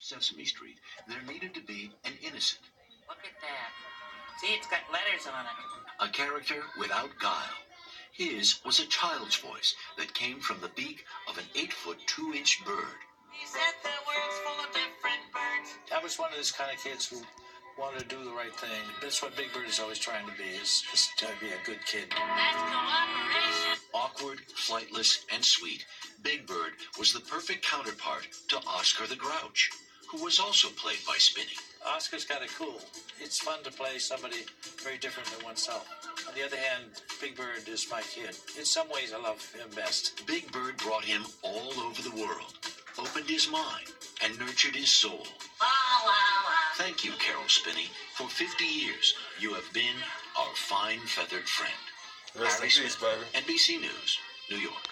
Sesame Street, there needed to be an innocent. Look at that. See, it's got letters on it. A character without guile. His was a child's voice that came from the beak of an 8-foot 2-inch bird. He said the world's full of different birds. I was one of those kind of kids who wanted to do the right thing. That's what Big Bird is always trying to be, is to be a good kid. That's cooperation. Awkward, flightless, and sweet, Big Bird was the perfect counterpart to Oscar the Grouch, who was also played by Spinny. Oscar's kind of cool. It's fun to play somebody very different than oneself. On the other hand, Big Bird is my kid. In some ways, I love him best. Big Bird brought him all over the world, opened his mind, and nurtured his soul. Wow, wow, wow. Thank you, Caroll Spinners. For 50 years, you have been our fine feathered friend. Rest in peace, baby. NBC News, New York.